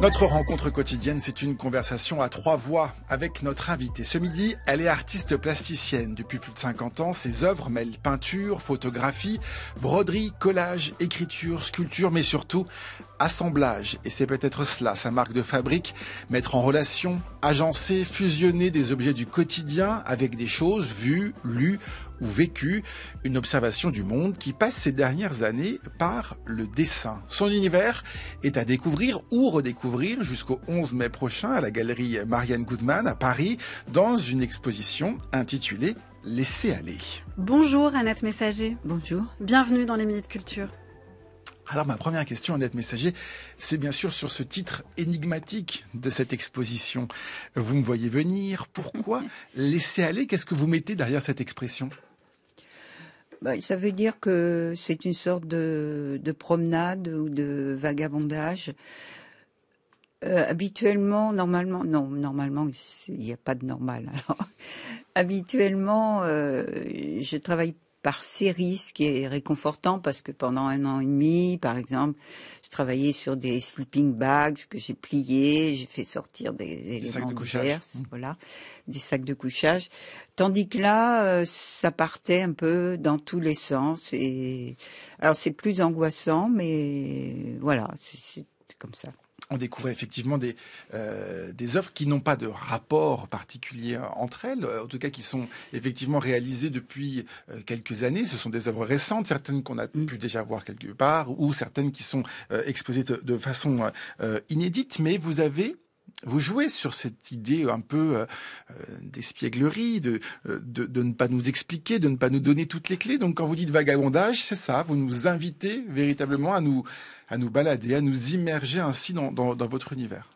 Notre rencontre quotidienne, c'est une conversation à trois voix avec notre invitée. Ce midi, elle est artiste plasticienne. Depuis plus de 50 ans, ses œuvres mêlent peinture, photographie, broderie, collage, écriture, sculpture, mais surtout assemblage. Et c'est peut-être cela, sa marque de fabrique, mettre en relation, agencer, fusionner des objets du quotidien avec des choses vues, lues ou vécues. Une observation du monde qui passe ces dernières années par le dessin. Son univers est à découvrir ou redécouvrir jusqu'au 11 mai prochain à la galerie Marianne Goodman à Paris dans une exposition intitulée « Laissez aller ». Bonjour Annette Messager. Bonjour. Bienvenue dans les Minutes Culture. Alors ma première question, Annette Messager, c'est bien sûr sur ce titre énigmatique de cette exposition. Vous me voyez venir, pourquoi laisser aller? Qu'est-ce que vous mettez derrière cette expression? Ça veut dire que c'est une sorte de promenade ou de vagabondage. Habituellement, normalement, il n'y a pas de normal. Alors, habituellement, je travaille par série, ce qui est réconfortant parce que pendant 1 an et demi, par exemple, je travaillais sur des sleeping bags que j'ai pliés, j'ai fait sortir des éléments divers, voilà, des sacs de couchage. Tandis que là, ça partait un peu dans tous les sens. Et alors c'est plus angoissant, mais voilà, c'est comme ça. On découvre effectivement des œuvres qui n'ont pas de rapport particulier entre elles, en tout cas qui sont effectivement réalisées depuis quelques années. Ce sont des œuvres récentes, certaines qu'on a pu déjà voir quelque part, ou certaines qui sont exposées de façon inédite. Mais vous jouez sur cette idée un peu d'espièglerie, de ne pas nous expliquer, de ne pas nous donner toutes les clés. Donc quand vous dites vagabondage, c'est ça, vous nous invitez véritablement à nous balader, à nous immerger ainsi dans votre univers.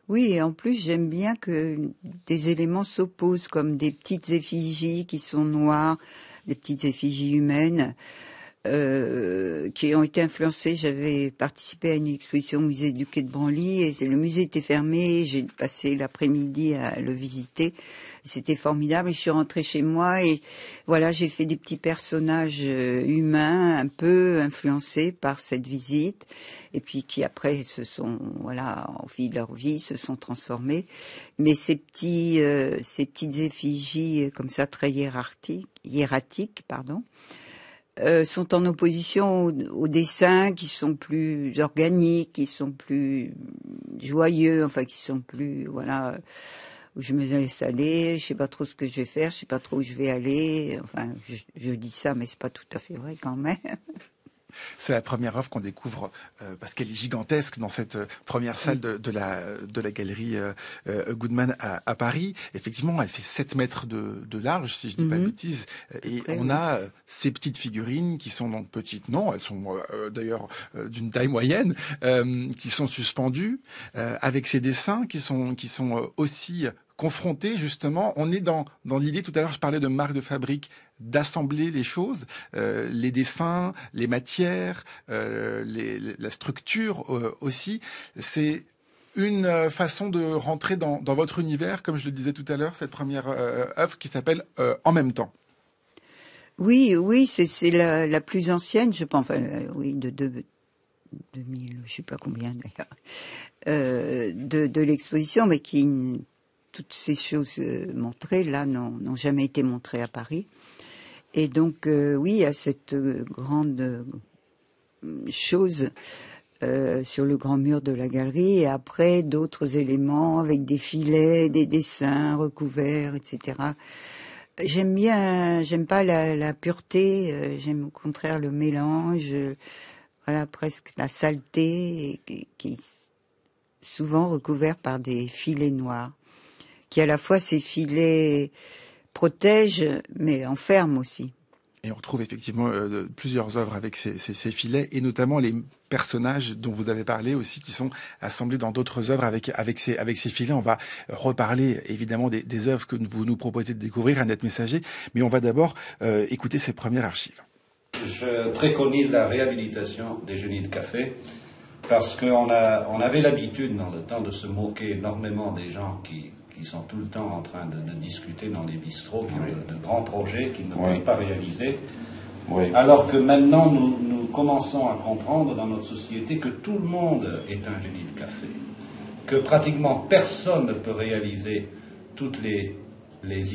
Oui, et en plus j'aime bien que des éléments s'opposent, comme des petites effigies qui sont noires, des petites effigies humaines. Qui ont été influencés. J'avais participé à une exposition au musée du Quai de Branly et le musée était fermé. J'ai passé l'après-midi à le visiter. C'était formidable et je suis rentrée chez moi et voilà, j'ai fait des petits personnages humains un peu influencés par cette visite et puis qui après se sont, voilà, au fil de leur vie, se sont transformés. Mais ces petites effigies comme ça très hiératiques, sont en opposition aux dessins qui sont plus organiques, qui sont plus joyeux, enfin qui sont plus, voilà, où je me laisse aller, je sais pas trop ce que je vais faire, je sais pas trop où je vais aller, enfin je dis ça mais c'est pas tout à fait vrai quand même. C'est la première œuvre qu'on découvre parce qu'elle est gigantesque dans cette première salle de la galerie Goodman à Paris. Effectivement, elle fait 7 mètres de large, si je dis pas de bêtises. Et on a ces petites figurines qui sont donc petites. Non, elles sont d'ailleurs d'une taille moyenne, qui sont suspendues avec ces dessins qui sont aussi confrontés justement. On est dans l'idée, tout à l'heure je parlais de marque de fabrique, d'assembler les choses, les dessins, les matières, la structure aussi. C'est une façon de rentrer dans votre univers, comme je le disais tout à l'heure, cette première œuvre qui s'appelle En même temps. Oui, c'est la plus ancienne, je pense, oui, de 2000, je sais pas combien d'ailleurs, de l'exposition, mais toutes ces choses montrées là n'ont jamais été montrées à Paris. Et donc oui, il y a cette grande chose sur le grand mur de la galerie, et après d'autres éléments avec des filets, des dessins recouverts, etc. J'aime pas la pureté, j'aime au contraire le mélange, voilà, presque la saleté qui est souvent recouvert par des filets noirs, qui à la fois ces filets protègent mais enferment aussi. Et on retrouve effectivement plusieurs œuvres avec ces filets, et notamment les personnages dont vous avez parlé aussi, qui sont assemblés dans d'autres œuvres avec ces filets. On va reparler évidemment des œuvres que vous nous proposez de découvrir, Annette Messager, mais on va d'abord écouter ces premières archives. Je préconise la réhabilitation des Genies de café, parce qu'on avait l'habitude dans le temps de se moquer énormément des gens qui sont tout le temps en train de discuter dans les bistrots, qui ont de grands projets qu'ils ne peuvent pas réaliser. Oui. Alors que maintenant, nous commençons à comprendre dans notre société que tout le monde est un génie de café, que pratiquement personne ne peut réaliser toutes les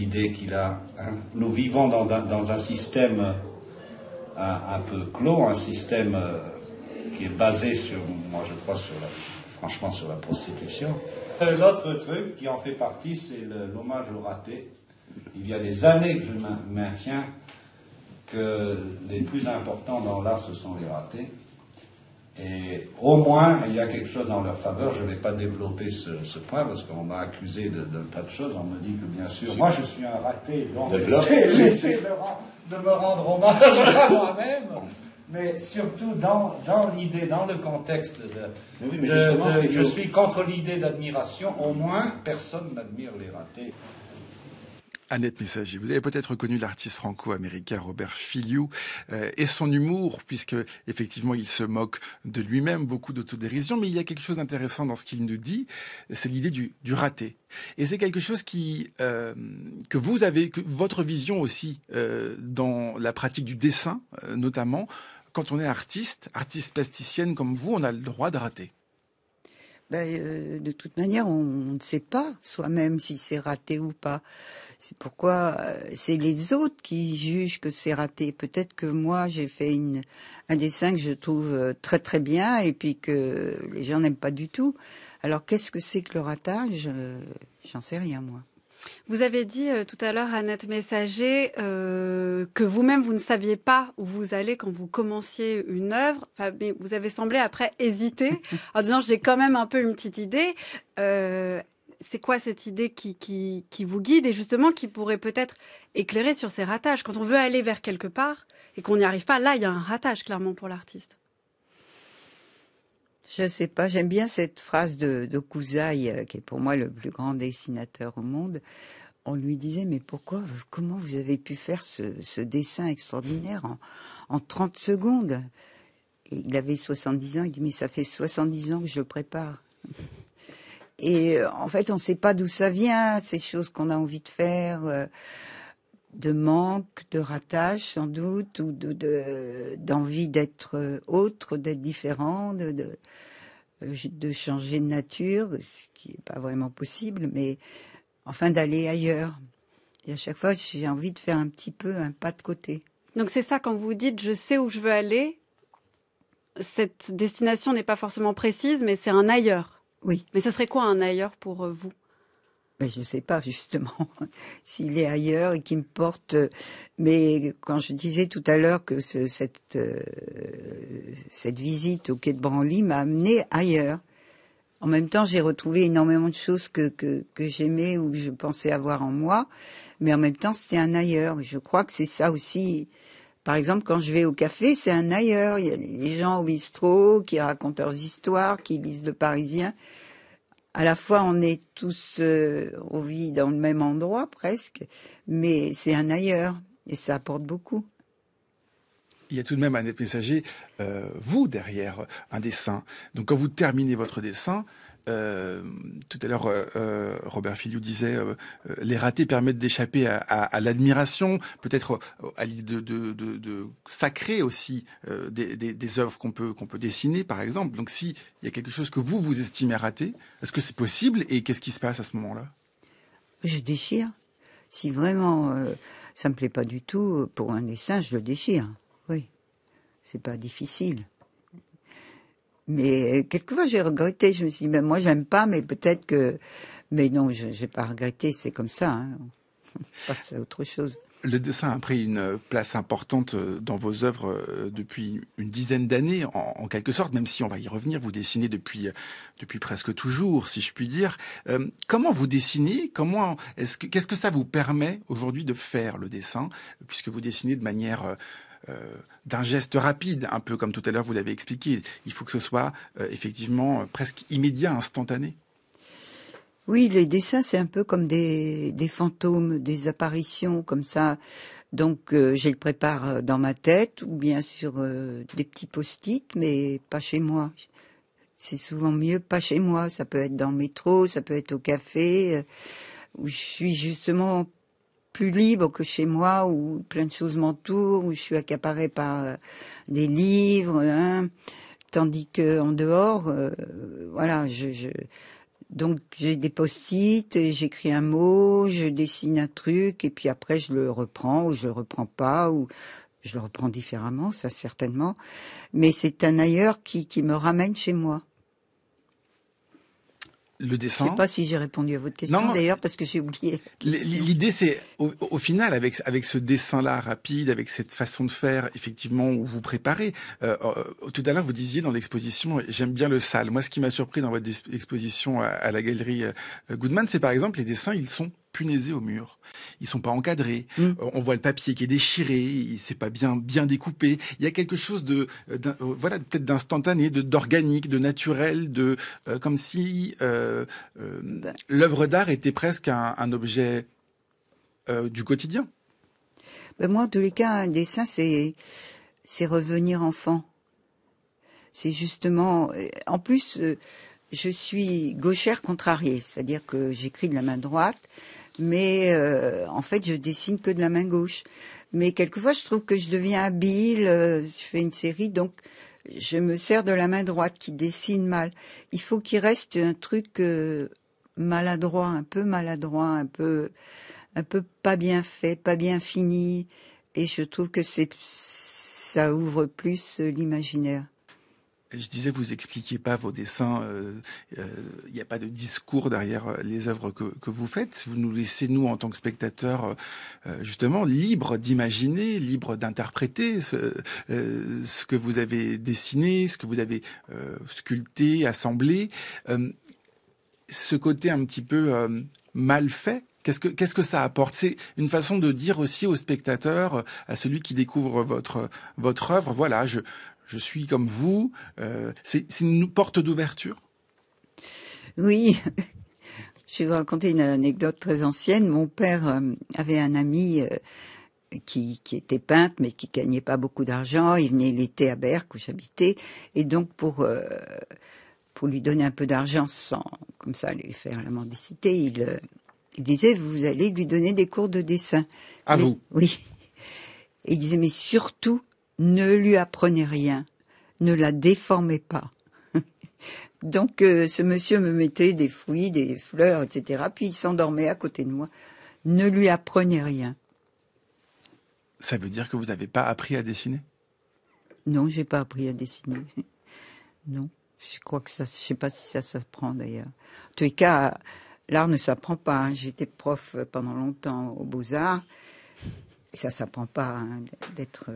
idées qu'il a. Hein. Nous vivons dans un système un peu clos, un système qui est basé sur, moi je crois, franchement sur la prostitution. L'autre truc qui en fait partie, c'est l'hommage au raté. Il y a des années que je maintiens que les plus importants dans l'art, ce sont les ratés. Et au moins, il y a quelque chose en leur faveur. Je ne vais pas développer ce point parce qu'on m'a accusé d'un tas de choses. On me dit que, bien sûr, moi je suis un raté, donc j'essaie de me rendre hommage à moi-même. Mais surtout dans l'idée, dans le contexte je suis contre l'idée d'admiration. Au moins, personne n'admire les ratés. Annette Messager, vous avez peut-être reconnu l'artiste franco-américain Robert Filiou et son humour, puisque effectivement il se moque de lui-même, beaucoup d'autodérision, mais il y a quelque chose d'intéressant dans ce qu'il nous dit, c'est l'idée du raté. Et c'est quelque chose que vous avez, que votre vision aussi dans la pratique du dessin, notamment, quand on est artiste plasticienne comme vous, on a le droit de rater. De toute manière, on ne sait pas soi-même si c'est raté ou pas. C'est pourquoi c'est les autres qui jugent que c'est raté. Peut-être que moi, j'ai fait un dessin que je trouve très très bien et puis que les gens n'aiment pas du tout. Alors, qu'est-ce que c'est que le ratage? J'en sais rien, moi. Vous avez dit tout à l'heure, Annette Messager, que vous-même, vous ne saviez pas où vous allez quand vous commenciez une œuvre. Enfin, mais vous avez semblé après hésiter en disant j'ai quand même un peu une petite idée. C'est quoi cette idée qui vous guide et justement qui pourrait peut-être éclairer sur ces ratages? Quand on veut aller vers quelque part et qu'on n'y arrive pas, là, il y a un ratage clairement pour l'artiste. Je sais pas, j'aime bien cette phrase de Kusaï, qui est pour moi le plus grand dessinateur au monde. On lui disait, mais comment vous avez pu faire ce dessin extraordinaire en 30 secondes? Et il avait 70 ans, il dit, mais ça fait 70 ans que je le prépare. Et en fait, on ne sait pas d'où ça vient, ces choses qu'on a envie de faire, de manque, de ratage sans doute, ou d'envie d'être autre, d'être différent, de changer de nature, ce qui n'est pas vraiment possible, mais enfin d'aller ailleurs. Et à chaque fois, j'ai envie de faire un petit peu un pas de côté. Donc c'est ça, quand vous dites « je sais où je veux aller », cette destination n'est pas forcément précise, mais c'est un ailleurs. Oui. Mais ce serait quoi un ailleurs pour vous? Ben, je ne sais pas, justement, s'il est ailleurs et qu'il me porte. Mais quand je disais tout à l'heure que cette visite au quai de Branly m'a amené ailleurs. En même temps, j'ai retrouvé énormément de choses que j'aimais ou que je pensais avoir en moi. Mais en même temps, c'était un ailleurs. Je crois que c'est ça aussi. Par exemple, quand je vais au café, c'est un ailleurs. Il y a les gens au bistrot qui racontent leurs histoires, qui lisent Le Parisien. À la fois, on est tous, on vit dans le même endroit presque, mais c'est un ailleurs et ça apporte beaucoup. Il y a tout de même, Annette Messager, vous derrière un dessin. Donc quand vous terminez votre dessin, tout à l'heure, Robert Filiou disait les ratés permettent d'échapper à l'admiration, peut-être à l'idée de sacrer aussi des œuvres qu'on peut dessiner, par exemple. Donc s'il y a quelque chose que vous estimez raté, est-ce que c'est possible et qu'est-ce qui se passe à ce moment-là? Je déchire. Si vraiment ça me plaît pas du tout pour un dessin, je le déchire. Oui, c'est pas difficile. Mais quelquefois, j'ai regretté. Je me suis dit, ben, moi, j'aime pas, mais peut-être que... Mais non, je n'ai pas regretté, c'est comme ça. Hein. On passe à autre chose. Le dessin a pris une place importante dans vos œuvres depuis une dizaine d'années, en quelque sorte, même si on va y revenir. Vous dessinez depuis presque toujours, si je puis dire. Comment vous dessinez? Qu'est-ce que ça vous permet aujourd'hui de faire, le dessin, puisque vous dessinez de manière... d'un geste rapide, un peu comme tout à l'heure vous l'avez expliqué. Il faut que ce soit effectivement presque immédiat, instantané. Oui, les dessins, c'est un peu comme des fantômes, des apparitions comme ça. Donc, je les prépare dans ma tête ou bien sur des petits post-it, mais pas chez moi. C'est souvent mieux pas chez moi. Ça peut être dans le métro, ça peut être au café, où je suis justement plus libre que chez moi, où plein de choses m'entourent, où je suis accaparée par des livres, hein, tandis que en dehors, voilà, donc j'ai des post-it, et j'écris un mot, je dessine un truc, et puis après je le reprends ou je le reprends pas, ou je le reprends différemment, ça certainement. Mais c'est un ailleurs qui me ramène chez moi. Le Je dessin. sais pas si j'ai répondu à votre question Non, d'ailleurs, parce que j'ai oublié. L'idée, c'est au final, avec ce dessin-là rapide, avec cette façon de faire, effectivement, où vous préparez. Tout à l'heure, vous disiez dans l'exposition, j'aime bien le sale. Moi, ce qui m'a surpris dans votre exposition à la galerie Goodman, c'est par exemple les dessins, ils sont punaisés au mur. Ils sont pas encadrés. On voit le papier qui est déchiré. C'est pas bien découpé. Il y a quelque chose voilà, peut-être d'instantané, d'organique, de naturel, comme si l'œuvre d'art était presque un objet du quotidien. Ben moi, en tous les cas, un dessin, c'est revenir enfant. C'est justement, en plus, je suis gauchère contrariée, c'est-à-dire que j'écris de la main droite, mais en fait, je dessine que de la main gauche. Mais quelquefois, je trouve que je deviens habile. Je fais une série, donc je me sers de la main droite qui dessine mal. Il faut qu'il reste un truc maladroit, un peu pas bien fait, pas bien fini. Et je trouve que ça ouvre plus l'imaginaire. Je disais, vous expliquiez pas vos dessins. Il n'y a pas de discours derrière les œuvres que vous faites. Vous nous laissez, nous, en tant que spectateurs, justement, libres d'imaginer, libres d'interpréter ce que vous avez dessiné, ce que vous avez sculpté, assemblé. Ce côté un petit peu mal fait. Qu'est-ce que ça apporte? C'est une façon de dire aussi au spectateur, à celui qui découvre votre œuvre, voilà, je suis comme vous. C'est une porte d'ouverture. Oui, je vais vous raconter une anecdote très ancienne. Mon père avait un ami qui était peintre, mais qui gagnait pas beaucoup d'argent. Il venait l'été à Berck, où j'habitais, et donc pour lui donner un peu d'argent sans, comme ça, lui faire la mendicité, il disait, vous allez lui donner des cours de dessin. Vous? Oui. Et il disait, mais surtout, ne lui apprenez rien. Ne la déformez pas. Donc, ce monsieur me mettait des fruits, des fleurs, etc. Puis il s'endormait à côté de moi. Ne lui apprenez rien. Ça veut dire que vous n'avez pas appris à dessiner? Non, j'ai pas appris à dessiner. Non. Je crois que ça, je sais pas si ça s'apprend d'ailleurs. En tous les cas, l'art ne s'apprend pas. Hein. J'étais prof pendant longtemps aux Beaux-Arts. Et ça s'apprend pas hein, d'être...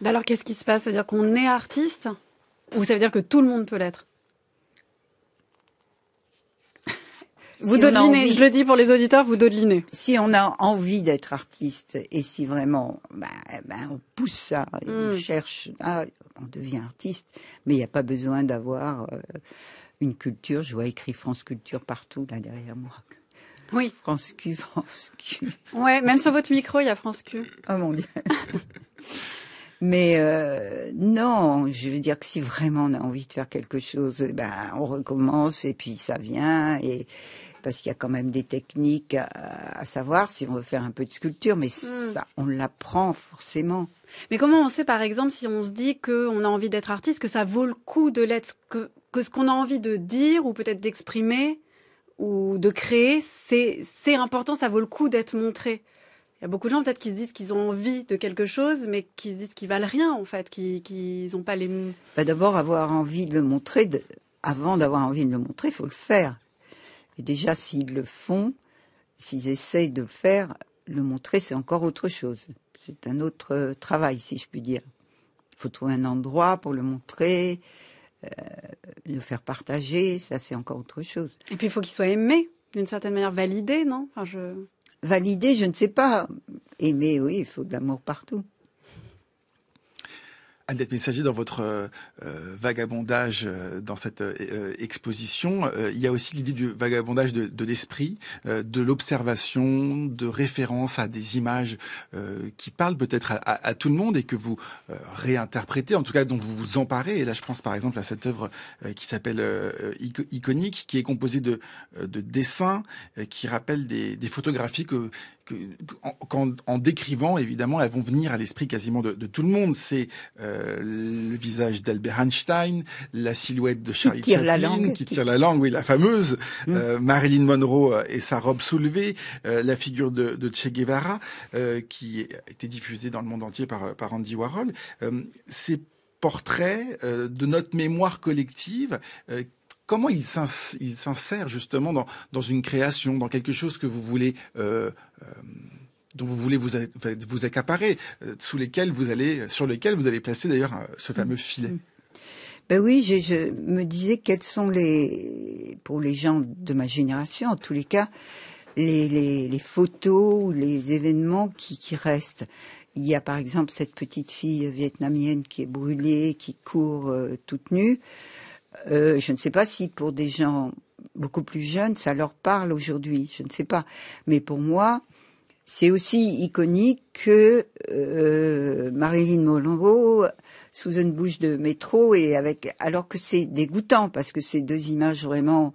Alors, qu'est-ce qui se passe? Ça veut dire qu'on est artiste? Ou ça veut dire que tout le monde peut l'être? Vous dodelinez, je le dis pour les auditeurs, vous dodelinez. Si on a envie d'être artiste, et si vraiment on pousse ça, et on cherche, on devient artiste, mais il n'y a pas besoin d'avoir une culture. Je vois écrit France Culture partout, là, derrière moi. Oui. France Q, France Q. Ouais, même sur votre micro, il y a France Q. Oh mon Dieu. Mais non, je veux dire que si vraiment on a envie de faire quelque chose, on recommence et puis ça vient. Et parce qu'il y a quand même des techniques à savoir si on veut faire un peu de sculpture, mais ça, on l'apprend forcément. Mais comment on sait, par exemple, si on se dit qu'on a envie d'être artiste, que ça vaut le coup de l'être, que ce qu'on a envie de dire ou peut-être d'exprimer ou de créer, c'est important, ça vaut le coup d'être montré. Il y a beaucoup de gens peut-être qui se disent qu'ils ont envie de quelque chose, mais qui se disent qu'ils valent rien en fait, qu'ils n'ont pas les... D'abord, avoir envie de le montrer, avant d'avoir envie de le montrer, il faut le faire. Et déjà, s'ils le font, s'ils essayent de le faire, le montrer, c'est encore autre chose. C'est un autre travail, si je puis dire. Il faut trouver un endroit pour le montrer, le faire partager, ça c'est encore autre chose. Et puis il faut qu'il soit aimé, d'une certaine manière, validé, non? Validé, je ne sais pas. Aimer, oui, il faut de l'amour partout. Annette Messager, dans votre vagabondage dans cette exposition, il y a aussi l'idée du vagabondage de l'esprit, de l'observation, de référence à des images qui parlent peut-être à tout le monde et que vous réinterprétez, en tout cas dont vous vous emparez. Et là, je pense par exemple à cette œuvre qui s'appelle Iconique, qui est composée de dessins qui rappellent des photographies en décrivant, évidemment, elles vont venir à l'esprit quasiment de tout le monde. C'est le visage d'Albert Einstein, la silhouette de Charlie Chaplin, qui tire la langue, oui, la fameuse, Marilyn Monroe et sa robe soulevée, la figure de Che Guevara, qui a été diffusée dans le monde entier par Andy Warhol. Ces portraits de notre mémoire collective, comment il s'insère justement dans une création, dans quelque chose que vous voulez, dont vous voulez vous accaparer, sur lequel vous allez placer d'ailleurs ce fameux filet. Ben oui, je me disais quels sont pour les gens de ma génération, en tous les cas, les photos ou les événements qui restent. Il y a par exemple cette petite fille vietnamienne qui est brûlée, qui court toute nue. Je ne sais pas si pour des gens beaucoup plus jeunes, ça leur parle aujourd'hui. Je ne sais pas. Mais pour moi, c'est aussi iconique que Marilyn Monroe sous une bouche de métro alors que c'est dégoûtant parce que c'est deux images vraiment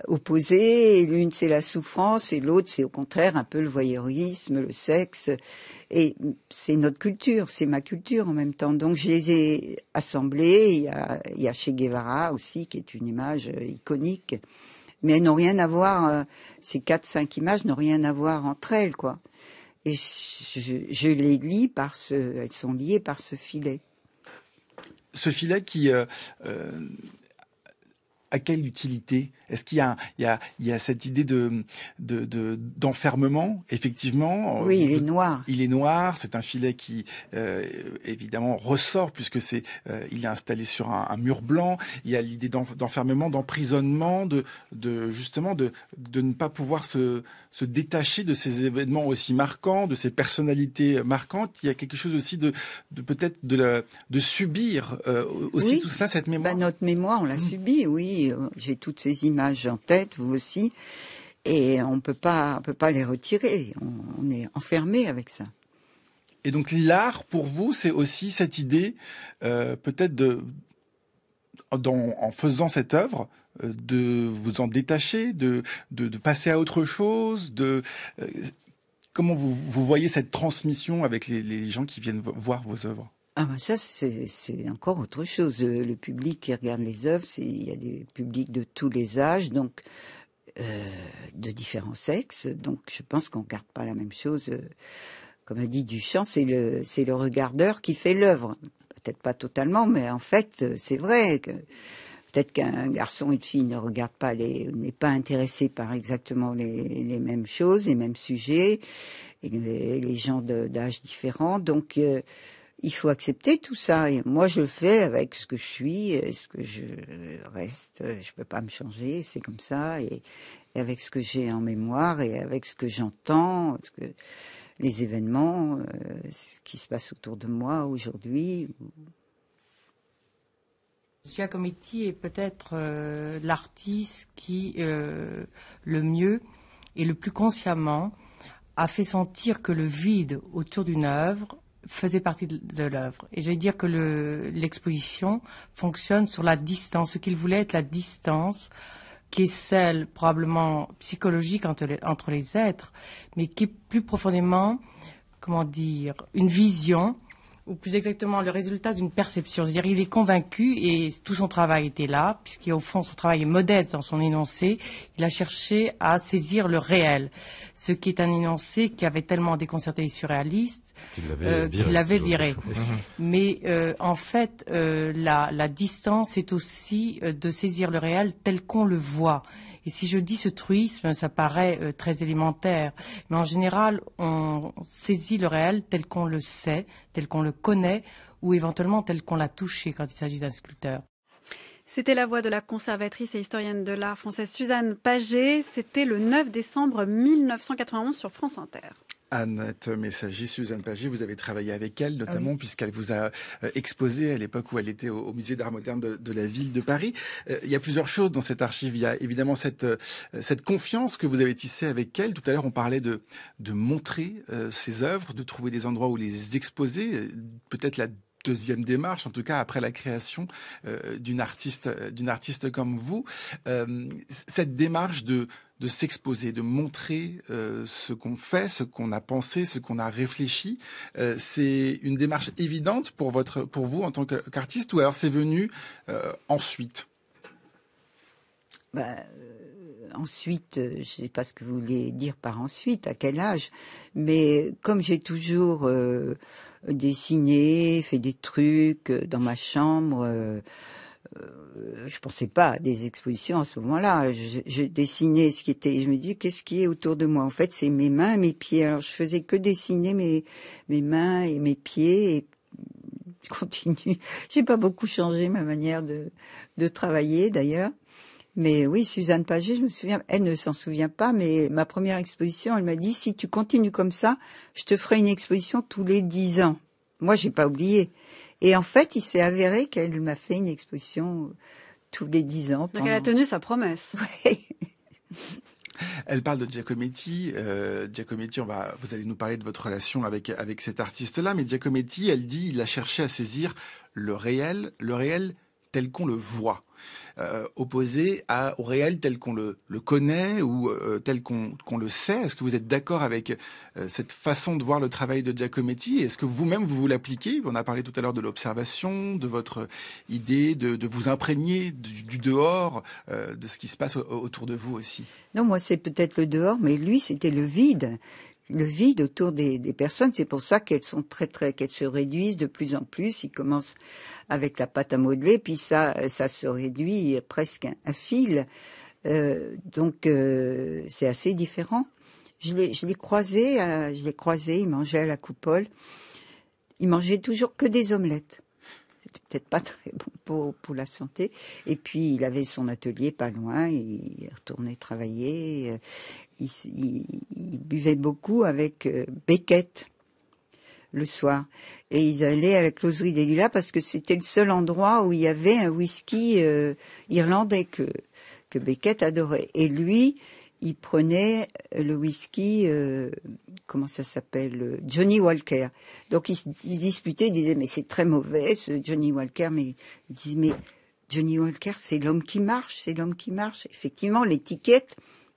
opposées. Et l'une c'est la souffrance et l'autre c'est au contraire un peu le voyeurisme, le sexe. Et c'est notre culture, c'est ma culture en même temps. Donc je les ai assemblées. Il y a Che Guevara aussi qui est une image iconique. Mais elles n'ont rien à voir, ces 4-5 images n'ont rien à voir entre elles, quoi. Et je les lis elles sont liées par ce filet. Ce filet qui a quelle utilité? Est-ce qu'il y a cette idée d'enfermement, effectivement? Oui, il est noir. Il est noir. C'est un filet qui évidemment ressort puisque il est installé sur un mur blanc. Il y a l'idée d'enfermement, d'emprisonnement, de ne pas pouvoir se détacher de ces événements aussi marquants, de ces personnalités marquantes. Il y a quelque chose aussi de peut-être de subir aussi oui. Tout cela, cette mémoire. Notre mémoire, on l'a subie, oui. J'ai toutes ces images en tête, vous aussi, et on peut pas les retirer. On est enfermé avec ça. Et donc l'art, pour vous, c'est aussi cette idée, peut-être en faisant cette œuvre, de vous en détacher, de passer à autre chose, comment vous voyez cette transmission avec les gens qui viennent voir vos œuvres? Ah ben ça, c'est encore autre chose. Le public qui regarde les œuvres, il y a des publics de tous les âges, donc de différents sexes. Donc je pense qu'on ne regarde pas la même chose. Comme a dit Duchamp, c'est le regardeur qui fait l'œuvre. Peut-être pas totalement, mais en fait, c'est vrai que peut-être qu'un garçon et une fille ne regardent pas, n'est pas intéressé par exactement les mêmes choses, les mêmes sujets, et les gens d'âge différents. Donc il faut accepter tout ça. Et moi, je le fais avec ce que je suis, ce que je reste. Je peux pas me changer, c'est comme ça. Et avec ce que j'ai en mémoire et avec ce que j'entends, les événements, ce qui se passe autour de moi aujourd'hui. Giacometti est peut-être l'artiste qui, le mieux et le plus consciemment, a fait sentir que le vide autour d'une œuvre faisait partie de l'œuvre. Et j'allais dire que l'exposition fonctionne sur la distance, ce qu'il voulait être la distance, qui est celle probablement psychologique entre les êtres, mais qui est plus profondément, comment dire, une vision, ou plus exactement le résultat d'une perception. C'est-à-dire il est convaincu, et tout son travail était là, puisqu'au fond son travail est modeste dans son énoncé, il a cherché à saisir le réel, ce qui est un énoncé qui avait tellement déconcerté les surréalistes qu'il l'avait viré. Mais en fait, la distance est aussi de saisir le réel tel qu'on le voit. Et si je dis ce truisme, ça paraît très élémentaire, mais en général, on saisit le réel tel qu'on le sait, tel qu'on le connaît, ou éventuellement tel qu'on l'a touché quand il s'agit d'un sculpteur. C'était la voix de la conservatrice et historienne de l'art française Suzanne Paget. C'était le 9 décembre 1991 sur France Inter. Annette Messager, Suzanne Paget, vous avez travaillé avec elle, notamment puisqu'elle vous a exposé à l'époque où elle était au Musée d'Art moderne de la ville de Paris. Il y a plusieurs choses dans cette archive. Il y a évidemment cette confiance que vous avez tissée avec elle. Tout à l'heure, on parlait de montrer ses œuvres, de trouver des endroits où les exposer. Peut-être la deuxième démarche, en tout cas après la création d'une artiste comme vous. Cette démarche de s'exposer, de montrer ce qu'on fait, ce qu'on a pensé, ce qu'on a réfléchi. C'est une démarche évidente pour vous en tant qu'artiste, ou alors c'est venu ensuite? Ensuite, je ne sais pas ce que vous voulez dire par ensuite, à quel âge, mais comme j'ai toujours dessiné, fait des trucs dans ma chambre, je pensais pas à des expositions à ce moment-là. Je dessinais ce qui était. Je me dis qu'est-ce qui est autour de moi. En fait, c'est mes mains, mes pieds. Alors je faisais que dessiner mes mains et mes pieds. Et je continue. J'ai pas beaucoup changé ma manière de travailler d'ailleurs. Mais oui, Suzanne Paget, je me souviens. Elle ne s'en souvient pas, mais ma première exposition, elle m'a dit si tu continues comme ça, je te ferai une exposition tous les 10 ans. Moi, j'ai pas oublié. Et en fait, il s'est avéré qu'elle m'a fait une exposition tous les 10 ans. Donc elle a tenu sa promesse. Oui. Elle parle de Giacometti. Giacometti, vous allez nous parler de votre relation avec cet artiste-là. Mais Giacometti, elle dit, il a cherché à saisir le réel tel qu'on le voit, opposé au réel tel qu'on le connaît ou tel qu'on le sait. Est-ce que vous êtes d'accord avec cette façon de voir le travail de Giacometti? Est-ce que vous-même vous l'appliquez? On a parlé tout à l'heure de l'observation, de votre idée de vous imprégner du dehors, de ce qui se passe autour de vous aussi. Non, moi c'est peut-être le dehors, mais lui c'était le vide. Le vide autour des personnes, c'est pour ça qu'elles sont qu'elles se réduisent de plus en plus. Ils commencent avec la pâte à modeler, puis ça se réduit presque un fil. Donc c'est assez différent. Je l'ai croisé, il mangeait à la coupole. Il mangeait toujours que des omelettes. C'était peut-être pas très bon pour la santé. Et puis il avait son atelier pas loin, il retournait travailler. Il buvait beaucoup avec Beckett le soir. Et ils allaient à la closerie des Lilas parce que c'était le seul endroit où il y avait un whisky irlandais que Beckett adorait. Et lui, il prenait le whisky, comment ça s'appelle, Johnny Walker. Donc ils se disputaient, ils disaient mais c'est très mauvais ce Johnny Walker. Mais ils disaient mais Johnny Walker c'est l'homme qui marche, c'est l'homme qui marche. Effectivement l'étiquette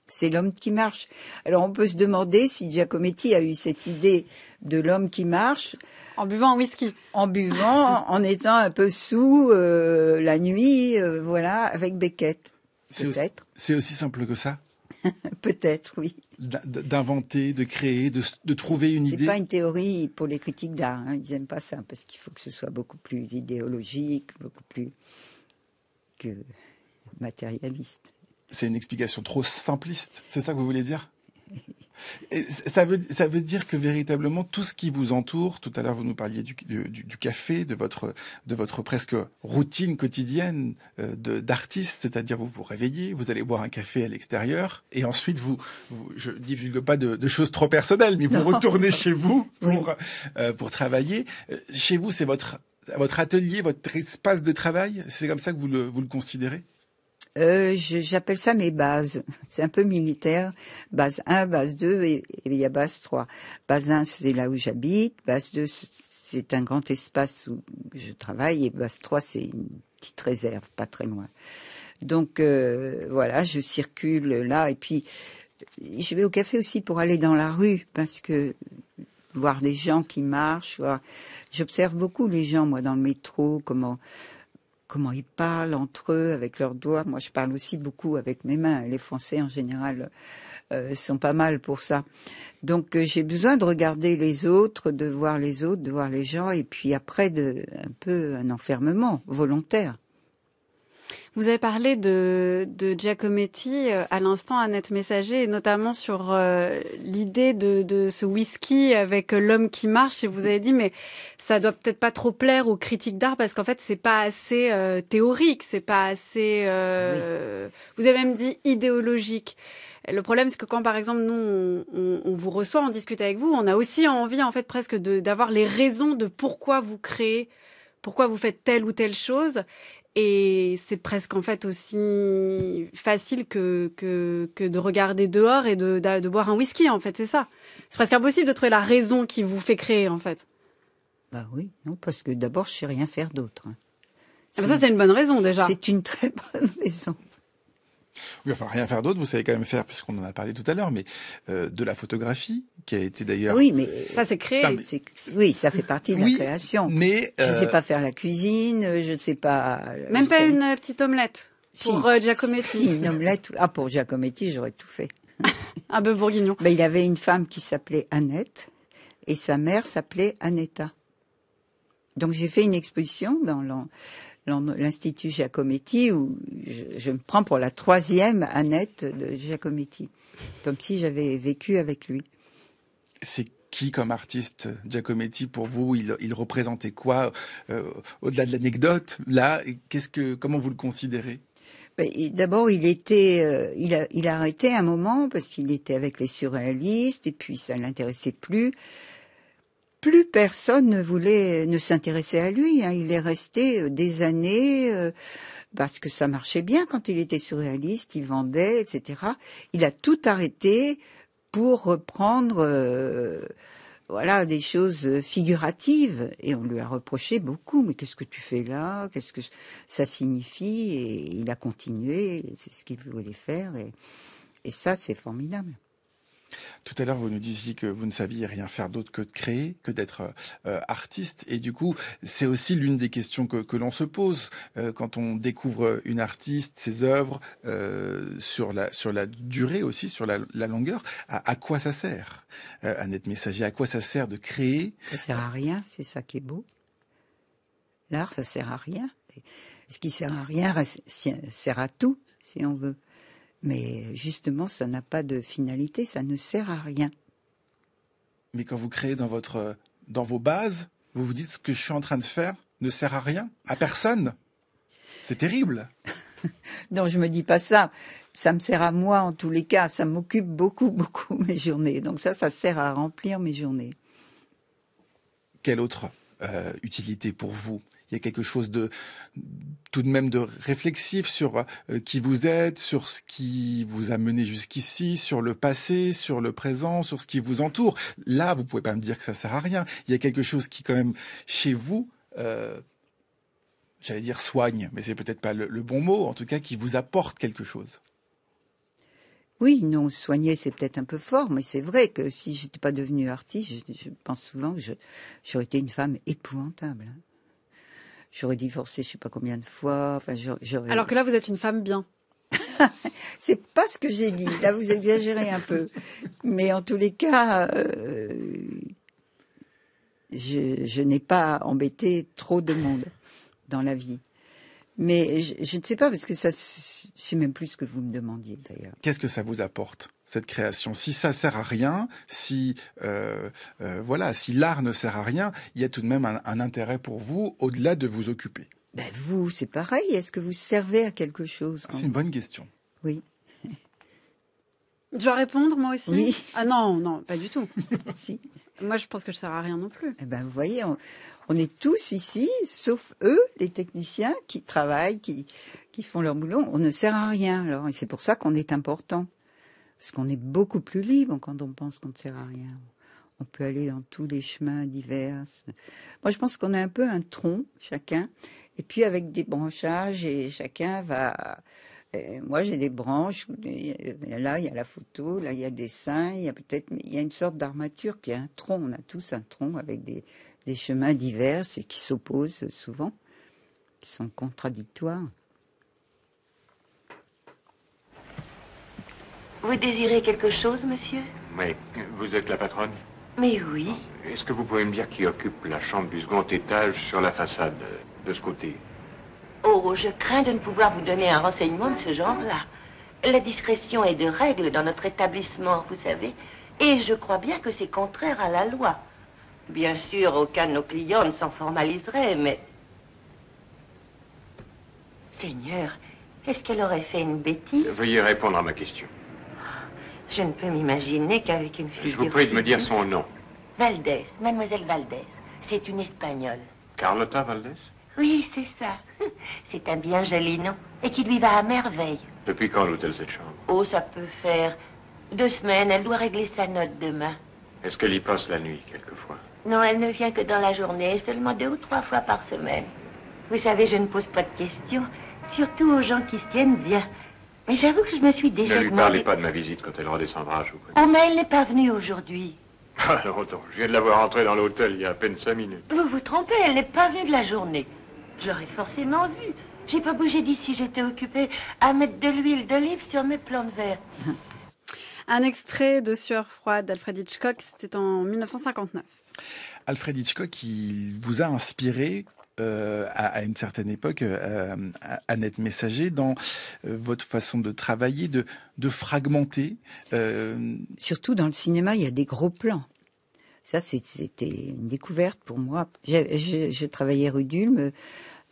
c'est l'homme qui marche. Alors on peut se demander si Giacometti a eu cette idée de l'homme qui marche. En buvant un whisky. En buvant, en étant un peu sous la nuit, voilà, avec Beckett. Peut-être. C'est aussi simple que ça? Peut-être, oui. D'inventer, de créer, de trouver une idée. C'est pas une théorie pour les critiques d'art. Hein. Ils n'aiment pas ça parce qu'il faut que ce soit beaucoup plus idéologique, beaucoup plus que matérialiste. C'est une explication trop simpliste, c'est ça que vous voulez dire? Et ça veut dire que véritablement tout ce qui vous entoure, tout à l'heure vous nous parliez du café, de votre presque routine quotidienne d'artiste, c'est-à-dire vous vous réveillez, vous allez boire un café à l'extérieur, et ensuite je divulgue pas de choses trop personnelles, mais vous retournez chez vous pour travailler. Chez vous, c'est votre atelier, votre espace de travail, c'est comme ça que vous le considérez? J'appelle ça mes bases. C'est un peu militaire. Base 1, base 2 et il y a base 3. Base 1, c'est là où j'habite. Base 2, c'est un grand espace où je travaille. Et base 3, c'est une petite réserve, pas très loin. Donc, voilà, je circule là. Et puis, je vais au café aussi pour aller dans la rue parce que voir des gens qui marchent. J'observe beaucoup les gens, moi, dans le métro, comment ils parlent entre eux avec leurs doigts. Moi, je parle aussi beaucoup avec mes mains. Les Français, en général, sont pas mal pour ça. Donc, j'ai besoin de regarder les autres, de voir les autres, de voir les gens, et puis après, un peu un enfermement volontaire. Vous avez parlé de Giacometti à l'instant, Annette Messager, et notamment sur l'idée de ce whisky avec l'homme qui marche. Et vous avez dit, mais ça doit peut-être pas trop plaire aux critiques d'art parce qu'en fait, c'est pas assez théorique, c'est pas assez. Oui. Vous avez même dit idéologique. Le problème, c'est que quand, par exemple, nous, on vous reçoit, on discute avec vous, on a aussi envie, en fait, presque d'avoir les raisons de pourquoi vous créez, pourquoi vous faites telle ou telle chose. Et c'est presque, en fait, aussi facile que de regarder dehors et de boire un whisky, en fait, c'est ça. C'est presque impossible de trouver la raison qui vous fait créer, en fait. Bah oui, non, parce que d'abord, je sais rien faire d'autre. Ah bah ça, c'est une bonne raison, déjà. C'est une très bonne raison. Oui, enfin, rien faire d'autre, vous savez quand même faire, puisqu'on en a parlé tout à l'heure, mais de la photographie, qui a été d'ailleurs... Oui, mais... Ça, c'est créé. Non, mais... Oui, ça fait partie de la création. Mais... Je ne sais pas faire la cuisine, je ne sais pas... Même pas une petite omelette pour Giacometti. Si, une omelette. Ah, pour Giacometti, j'aurais tout fait. Un bœuf bourguignon. Ben, il avait une femme qui s'appelait Annette, et sa mère s'appelait Annetta. Donc j'ai fait une exposition dans l'Institut Giacometti où je me prends pour la 3e Annette de Giacometti, comme si j'avais vécu avec lui. C'est qui comme artiste Giacometti pour vous? Il représentait quoi au-delà de l'anecdote? Là, comment vous le considérez? D'abord, il a arrêté un moment parce qu'il était avec les surréalistes et puis ça l'intéressait plus. Plus personne ne s'intéressait à lui. Hein. Il est resté des années parce que ça marchait bien quand il était surréaliste, il vendait, etc. Il a tout arrêté pour reprendre voilà, des choses figuratives. Et on lui a reproché beaucoup. Mais qu'est-ce que tu fais là? Qu'est-ce que ça signifie? Et il a continué. C'est ce qu'il voulait faire. Et ça, c'est formidable. Tout à l'heure, vous nous disiez que vous ne saviez rien faire d'autre que de créer, que d'être artiste. Et du coup, c'est aussi l'une des questions que l'on se pose quand on découvre une artiste, ses œuvres, sur la durée aussi, sur la longueur. À quoi ça sert, Annette Messager? À quoi ça sert de créer? Ça sert à rien, c'est ça qui est beau. L'art, ça sert à rien. Ce qui sert à rien sert à tout, si on veut. Mais justement, ça n'a pas de finalité, ça ne sert à rien. Mais quand vous créez dans vos bases, vous vous dites ce que je suis en train de faire ne sert à rien, à personne. C'est terrible. Non, je me dis pas ça. Ça me sert à moi en tous les cas. Ça m'occupe beaucoup, beaucoup mes journées. Donc ça sert à remplir mes journées. Quelle autre utilité pour vous? Il y a quelque chose tout de même de réflexif sur qui vous êtes, sur ce qui vous a mené jusqu'ici, sur le passé, sur le présent, sur ce qui vous entoure. Là, vous pouvez pas me dire que ça sert à rien. Il y a quelque chose qui, quand même, chez vous, j'allais dire soigne, mais c'est peut-être pas le bon mot, en tout cas, qui vous apporte quelque chose. Oui, non, soigner, c'est peut-être un peu fort, mais c'est vrai que si j'étais pas devenue artiste, je pense souvent que j'aurais été une femme épouvantable. Hein. J'aurais divorcé je sais pas combien de fois. Enfin, Alors que là, vous êtes une femme bien. C'est pas ce que j'ai dit. Là, vous exagérez un peu. Mais en tous les cas, je n'ai pas embêté trop de monde dans la vie. Mais je ne sais pas, parce que je sais même plus ce que vous me demandiez, d'ailleurs. Qu'est-ce que ça vous apporte, cette création? Si ça sert à rien, si l'art ne sert à rien, il y a tout de même un intérêt pour vous, au-delà de vous occuper. Ben vous, c'est pareil. Est-ce que vous servez à quelque chose? C'est une bonne question. Oui. Je dois répondre, moi aussi? Oui. Ah non, pas du tout. Si. Moi, je pense que je ne sers à rien non plus. Eh ben, vous voyez, on est tous ici, sauf eux, les techniciens, qui travaillent, qui font leur boulot. On ne sert à rien, alors. Et c'est pour ça qu'on est important. Parce qu'on est beaucoup plus libre quand on pense qu'on ne sert à rien. On peut aller dans tous les chemins divers. Moi, je pense qu'on a un peu un tronc, chacun. Et puis, avec des branchages, et chacun va... Moi, j'ai des branches. Là, il y a la photo. Là, il y a le dessin. Il y a une sorte d'armature qui a un tronc. On a tous un tronc avec des chemins divers et qui s'opposent souvent, qui sont contradictoires. Vous désirez quelque chose, monsieur? Oui. Vous êtes la patronne? Mais oui. Est-ce que vous pouvez me dire qui occupe la chambre du second étage sur la façade, de ce côté? Oh, je crains de ne pouvoir vous donner un renseignement de ce genre-là. La discrétion est de règle dans notre établissement, vous savez. Et je crois bien que c'est contraire à la loi. Bien sûr, aucun de nos clients ne s'en formaliserait, mais... Seigneur, est-ce qu'elle aurait fait une bêtise? Veuillez répondre à ma question. Je ne peux m'imaginer qu'avec une fille. Je vous prie de me dire son nom. Valdés, mademoiselle Valdés. C'est une Espagnole. Carlota Valdés? Oui, c'est ça. C'est un bien joli nom. Et qui lui va à merveille. Depuis quand loue-t-elle cette chambre? Oh, ça peut faire 2 semaines. Elle doit régler sa note demain. Est-ce qu'elle y passe la nuit, quelquefois? Non, elle ne vient que dans la journée, seulement 2 ou 3 fois par semaine. Vous savez, je ne pose pas de questions, surtout aux gens qui se tiennent bien. Mais j'avoue que je me suis déjà Ne lui demandé... parlez pas de ma visite quand elle redescendra, je vous prie. Oh, mais elle n'est pas venue aujourd'hui. Ah, non, je viens de la voir entrer dans l'hôtel il y a à peine 5 minutes. Vous vous trompez, elle n'est pas venue de la journée. Je l'aurais forcément vue. J'ai pas bougé d'ici, j'étais occupée à mettre de l'huile d'olive sur mes plantes vertes. Un extrait de Sueur froide d'Alfred Hitchcock, c'était en 1959. Alfred Hitchcock, il vous a inspiré à une certaine époque, Annette Messager, dans votre façon de travailler, de fragmenter. Surtout dans le cinéma, il y a des gros plans. Ça, c'était une découverte pour moi. Je travaillais rue d'Ulm,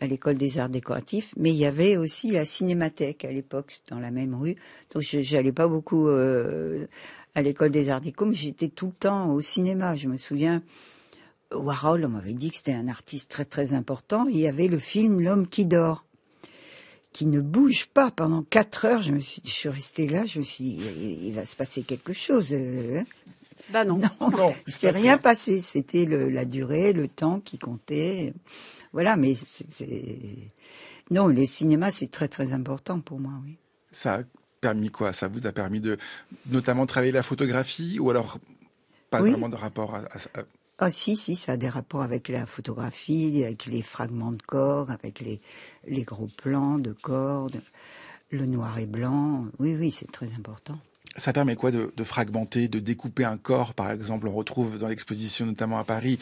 à l'école des arts décoratifs, mais il y avait aussi la cinémathèque à l'époque, dans la même rue. Donc, j'allais pas beaucoup à l'école des arts déco, mais j'étais tout le temps au cinéma. Je me souviens, Warhol, on m'avait dit que c'était un artiste très très important. Il y avait le film L'homme qui dort, qui ne bouge pas pendant 4 heures. Je suis restée là, je me suis dit, il va se passer quelque chose. Bah non. Non, il s'est rien passé. C'était la durée, le temps qui comptait. Voilà, mais non, le cinéma, c'est très très important pour moi, oui. Ça a permis quoi? Ça vous a permis de notamment travailler la photographie, ou alors pas Oui. vraiment de rapport à... Ah si, ça a des rapports avec la photographie, avec les fragments de corps, avec les gros plans de corps, le noir et blanc. Oui, c'est très important. Ça permet quoi de fragmenter, de découper un corps, par exemple? On retrouve dans l'exposition, notamment à Paris,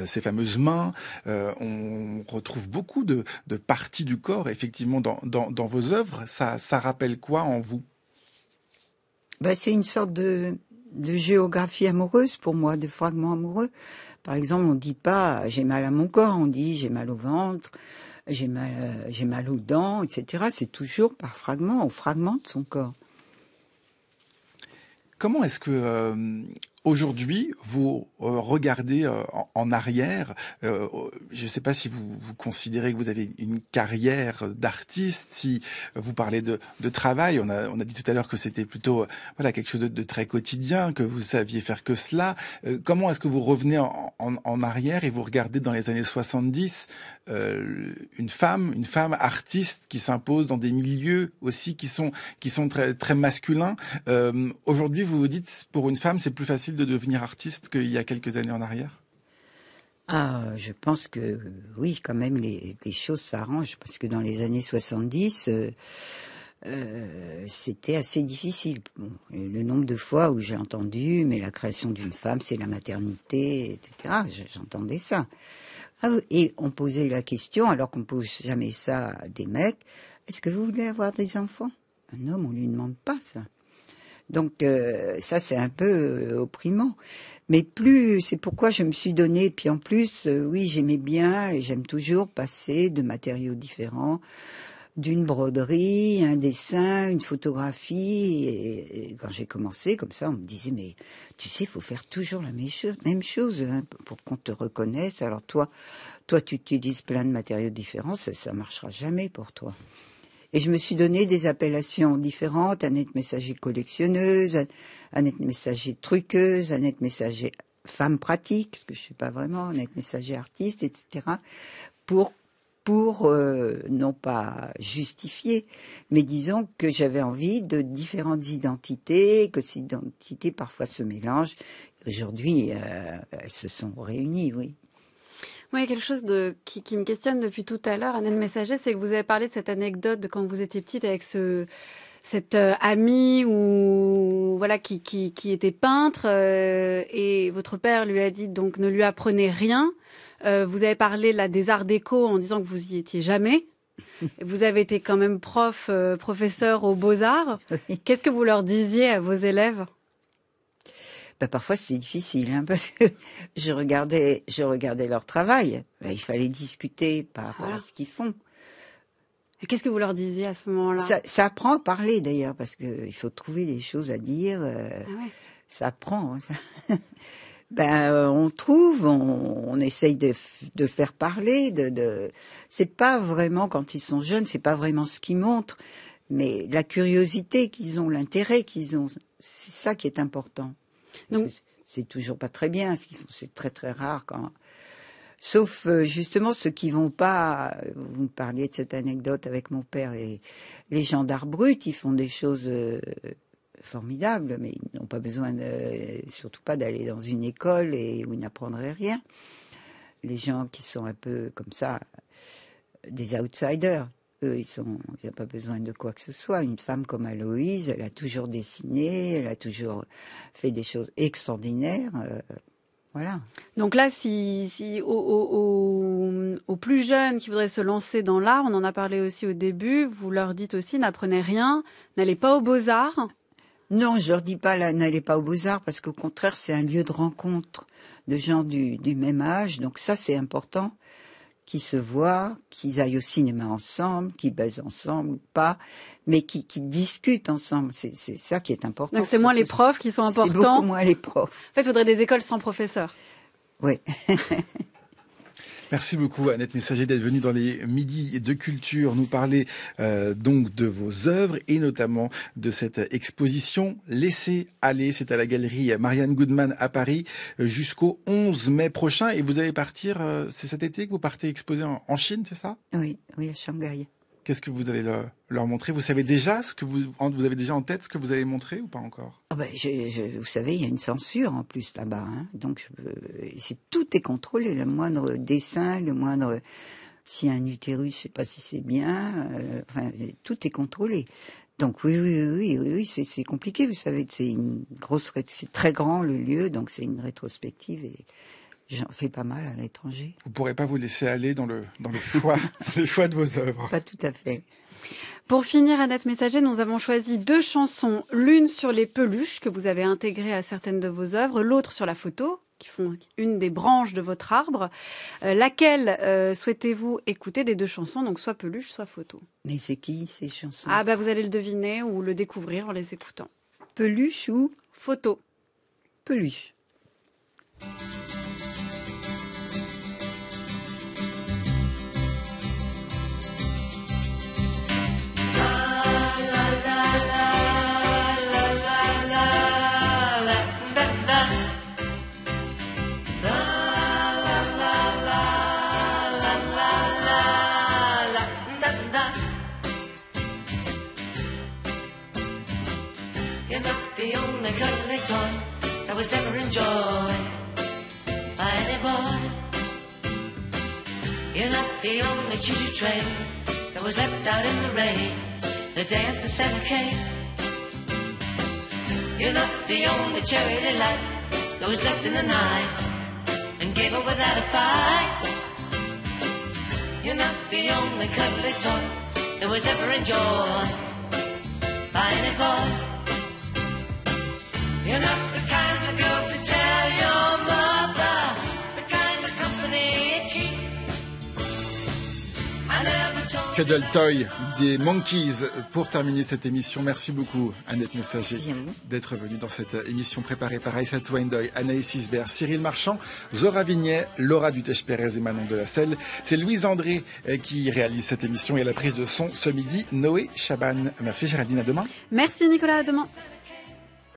ces fameuses mains. On retrouve beaucoup de parties du corps, effectivement, dans vos œuvres. Ça rappelle quoi en vous? C'est une sorte de géographie amoureuse pour moi, de fragments amoureux. Par exemple, on dit pas j'ai mal à mon corps, on dit j'ai mal au ventre, j'ai mal aux dents, etc. C'est toujours par fragments, on fragmente son corps. Comment est-ce que aujourd'hui vous regardez en arrière? Je ne sais pas si vous considérez que vous avez une carrière d'artiste, si vous parlez de travail. On a dit tout à l'heure que c'était plutôt quelque chose de très quotidien, que vous saviez faire que cela. Comment est-ce que vous revenez en arrière et vous regardez dans les années 70 une femme artiste qui s'impose dans des milieux aussi qui sont très très masculins? Aujourd'hui, vous vous dites, pour une femme, c'est plus facile de devenir artiste qu'il y a quelques années en arrière? Ah, je pense que oui, quand même, les choses s'arrangent, parce que dans les années 70, c'était assez difficile. Bon, le nombre de fois où j'ai entendu, mais la création d'une femme, c'est la maternité, etc. J'entendais ça. Ah, et on posait la question, alors qu'on pose jamais ça à des mecs, est-ce que vous voulez avoir des enfants? Un homme, on lui demande pas ça. Donc ça, c'est un peu opprimant. Mais c'est pourquoi je me suis donné. Puis en plus, oui, j'aimais bien et j'aime toujours passer de matériaux différents, d'une broderie, un dessin, une photographie. Et quand j'ai commencé comme ça, on me disait, mais tu sais, il faut faire toujours la même chose hein, pour qu'on te reconnaisse. Alors toi, tu utilises plein de matériaux différents, ça marchera jamais pour toi. Et je me suis donné des appellations différentes, Annette Messager collectionneuse, Annette Messager truqueuse, Annette Messager femme pratique, parce que je ne suis pas vraiment, Annette Messager artiste, etc. Pour non pas justifier, mais disons que j'avais envie de différentes identités, que ces identités parfois se mélangent. Aujourd'hui, elles se sont réunies, oui. Oui, quelque chose qui me questionne depuis tout à l'heure, Annette Messager, c'est que vous avez parlé de cette anecdote de quand vous étiez petite avec cette amie qui était peintre et votre père lui a dit donc ne lui apprenez rien. Vous avez parlé là des arts déco en disant que vous y étiez jamais. Vous avez été quand même professeur aux Beaux-Arts. Oui. Qu'est-ce que vous leur disiez à vos élèves? Parfois c'est difficile parce que je regardais leur travail. Il fallait discuter par rapport à ce qu'ils font. Et qu'est-ce que vous leur disiez à ce moment-là? Ça apprend à parler d'ailleurs, parce qu'il faut trouver des choses à dire. Ah ouais. Ça apprend. On trouve, on essaye de faire parler. C'est pas vraiment, quand ils sont jeunes, c'est pas vraiment ce qu'ils montrent, mais la curiosité qu'ils ont, l'intérêt qu'ils ont, c'est ça qui est important. Donc, c'est toujours pas très bien, c'est très très rare quand. Sauf justement ceux qui vont pas. Vous me parliez de cette anecdote avec mon père et les gendarmes bruts, ils font des choses formidables, mais ils n'ont pas besoin surtout pas d'aller dans une école où ils n'apprendraient rien. Les gens qui sont un peu comme ça, des outsiders, eux, ils n'ont pas besoin de quoi que ce soit. Une femme comme Aloïse, elle a toujours dessiné, elle a toujours fait des choses extraordinaires. Voilà. Donc là, si aux plus jeunes qui voudraient se lancer dans l'art, on en a parlé aussi au début, vous leur dites aussi, n'apprenez rien, n'allez pas aux Beaux-Arts. Non, je leur dis pas, n'allez pas aux Beaux-Arts, parce qu'au contraire, c'est un lieu de rencontre de gens du même âge. Donc ça, c'est important, qu'ils se voient, qu'ils aillent au cinéma ensemble, qu'ils baisent ensemble ou pas, mais qui discutent ensemble. C'est ça qui est important. Donc c'est moins les profs qui sont importants. C'est beaucoup moins les profs. En fait, il faudrait des écoles sans professeurs. Oui. Merci beaucoup Annette Messager d'être venue dans les Midis de Culture nous parler donc de vos œuvres et notamment de cette exposition Laissez aller. C'est à la galerie Marianne Goodman à Paris jusqu'au 11 mai prochain. Et vous allez partir, c'est cet été que vous partez exposer en Chine, c'est ça? Oui, à Shanghai. Qu'est-ce que vous allez leur montrer? Vous savez déjà vous avez déjà en tête ce que vous allez montrer ou pas encore? Vous savez, il y a une censure en plus là-bas, hein. Donc tout est contrôlé. Le moindre dessin, le moindre, s'il y a un utérus, je sais pas si c'est bien. Tout est contrôlé. Donc oui, c'est compliqué. Vous savez, c'est très grand le lieu, donc c'est une rétrospective et j'en fais pas mal à l'étranger. Vous pourrez pas vous laisser aller dans le choix, le choix de vos œuvres. Pas tout à fait. Pour finir, Annette Messager, nous avons choisi 2 chansons, l'une sur les peluches que vous avez intégrées à certaines de vos œuvres, l'autre sur la photo, qui font une des branches de votre arbre. Laquelle souhaitez-vous écouter des 2 chansons, donc soit peluche, soit photo? Mais c'est qui ces chansons? Vous allez le deviner ou le découvrir en les écoutant. Peluche ou photo? Peluche. You're not the only cuddly toy that was ever enjoyed by any boy. You're not the only choo-choo train that was left out in the rain the day after Santa came. You're not the only cherry delight that was left in the night and gave up without a fight. You're not the only cuddly toy that was ever enjoyed by any boy. You're not the kind of girl to tell your mother the kind of company you keep. I never told Cuddle Toy des Monkeys pour terminer cette émission. Merci beaucoup Annette Messager d'être venue dans cette émission préparée par Aïssa Touaindoy, Anaïs Isbert, Cyril Marchand, Zora Vignet, Laura Dutèche-Pérez et Manon Delacelle. C'est Louise André qui réalise cette émission et à la prise de son ce midi, Noé Chaban. Merci Géraldine, à demain. Merci Nicolas, à demain.